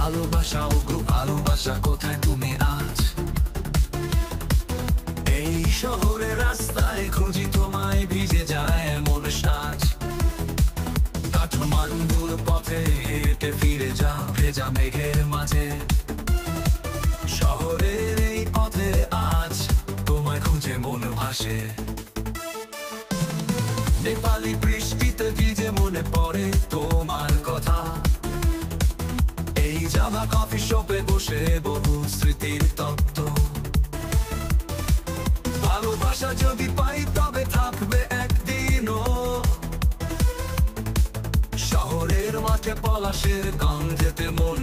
ভালোবাসা ও ভালোবাসা কোথায় তুমি আজ? এই শহরের রাস্তায় খুঁজি তোমায়, ভিজে যায় এমন সাজ। কাঠমান্ডুর পথে হেঁটে ফিরে যাও ভেজা মেঘের মাঝে। শহরের এই পথে আজ তোমায় খুঁজে মন ভাসে। নেপালি বৃষ্টিতে ভিজে মনে পড়ে তোমার কথা। এই জাভা কফি শপে বসে বহু স্মৃতির তত্ত্ব। ভালোবাসা যদি পাই তবে থাকবে একদিনও। শহরের মাঠে পলাশের গন্ধেতে মন